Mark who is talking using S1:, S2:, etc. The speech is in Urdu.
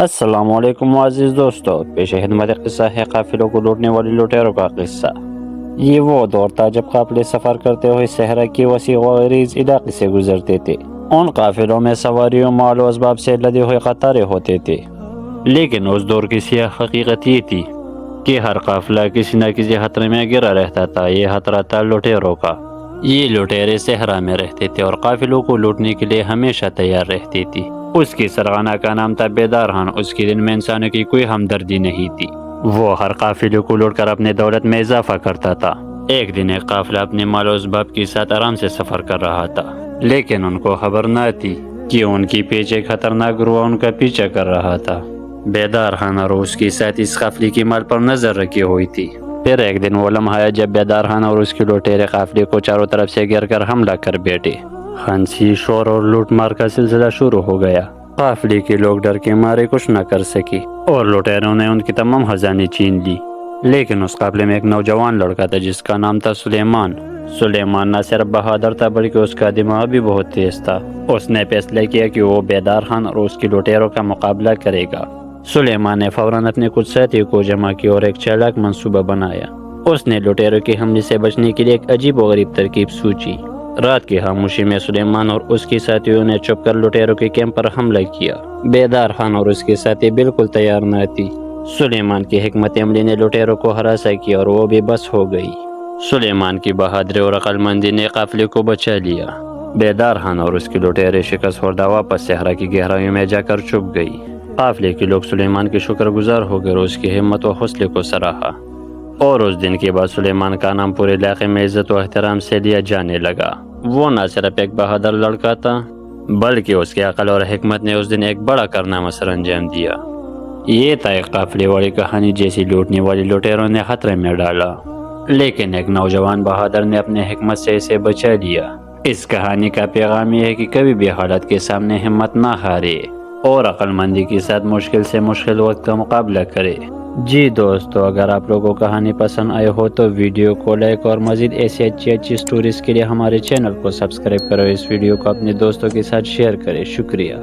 S1: السلام علیکم معزز دوستو، پیش خدمت قصہ ہے قافلوں کو لوٹنے والی لٹیروں کا قصہ۔ یہ وہ دور تھا جب قافلے سفر کرتے ہوئے صحرا کی وسیع و عریض علاقے سے گزرتے تھے۔ ان قافلوں میں سواریوں، مال و اسباب سے لدے ہوئے قطاریں ہوتے تھے، لیکن اس دور کی سیاہ حقیقت یہ تھی کہ ہر قافلہ کسی نہ کسی خطرے میں گرا رہتا تھا۔ یہ خطرہ تھا لٹیروں کا۔ یہ لٹیرے صحرا میں رہتے تھے اور قافلوں کو لوٹنے کے لیے ہمیشہ تیار رہتی تھی۔ اس کی سرغنہ کا نام تھا بیدار خان۔ اس کے دل میں انسانوں کی کوئی ہمدردی نہیں تھی۔ وہ ہر قافلے کو لوٹ کر اپنے دولت میں اضافہ کرتا تھا۔ ایک دن ایک قافلہ اپنے مال و اسباب کے ساتھ آرام سے سفر کر رہا تھا، لیکن ان کو خبر نہ تھی کہ ان کے پیچھے ایک خطرناک گروہ ان کا پیچھا کر رہا تھا۔ بیدار خان اور اس کے ساتھ اس قافلے کی مال پر نظر رکھی ہوئی تھی۔ پھر ایک دن وہ لمحہ آیا جب بیدار خان اور اس کے لٹیرے قافلے کو چاروں طرف سے گھیر کر حملہ کر بیٹھے۔ ہنسی، شور اور لوٹ مار کا سلسلہ شروع ہو گیا۔ قافلے کے لوگ ڈر کے مارے کچھ نہ کر سکے اور لٹیروں نے ان کی تمام خزانے چھین لی۔ لیکن اس قافلے میں ایک نوجوان لڑکا تھا جس کا نام تھا سلیمان۔ سلیمان نہ صرف بہادر تھا بلکہ اس کا دماغ بھی بہت تیز تھا۔ اس نے فیصلہ کیا کہ وہ بیدار خان اور اس کے لٹیروں کا مقابلہ کرے گا۔ سلیمان نے فوراً اپنے کچھ ساتھیوں کو جمع کیا اور ایک چالاک منصوبہ بنایا۔ اس نے لٹیروں کے حملے سے بچنے کے لیے ایک عجیب و غریب ترکیب سوچی۔ رات کی خاموشی میں سلیمان اور اس کے ساتھیوں نے چھپ کر لٹیروں کے کیمپ پر حملہ کیا۔ بیدار خان اور اس کے ساتھی بالکل تیار نہ تھی۔ سلیمان کی حکمت عملی نے لٹیروں کو ہراساں کیا اور وہ بھی بس ہو گئی۔ سلیمان کی بہادری اور عقل مندی نے قافلے کو بچا لیا۔ بیدار خان اور اس کے لٹیرے شکست خوردہ واپس صحرا کی گہرائیوں میں جا کر چھپ گئی۔ قافلے کے لوگ سلیمان کے شکر گزار ہو گئے اور اس کی ہمت و حوصلے کو سراہا، اور اس دن کے بعد سلیمان کا نام پورے علاقے میں عزت و احترام سے لیا جانے لگا۔ وہ نہ صرف ایک بہادر لڑکا تھا بلکہ اس کے عقل اور حکمت نے اس دن ایک بڑا کارنامہ سر انجام دیا۔ یہ تھا ایک قافلے والی کہانی جیسی لوٹنے والی لٹیروں نے خطرے میں ڈالا، لیکن ایک نوجوان بہادر نے اپنے حکمت سے اسے بچا لیا۔ اس کہانی کا پیغام یہ ہے کہ کبھی بھی حالات کے سامنے ہمت نہ ہارے اور عقل مندی کے ساتھ مشکل سے مشکل وقت کا مقابلہ کرے۔ جی دوستو، اگر آپ لوگوں کو کہانی پسند آئے ہو تو ویڈیو کو لائک اور مزید ایسی اچھی سٹوریز کے لیے ہمارے چینل کو سبسکرائب کرو۔ اس ویڈیو کو اپنے دوستوں کے ساتھ شیئر کریں۔ شکریہ۔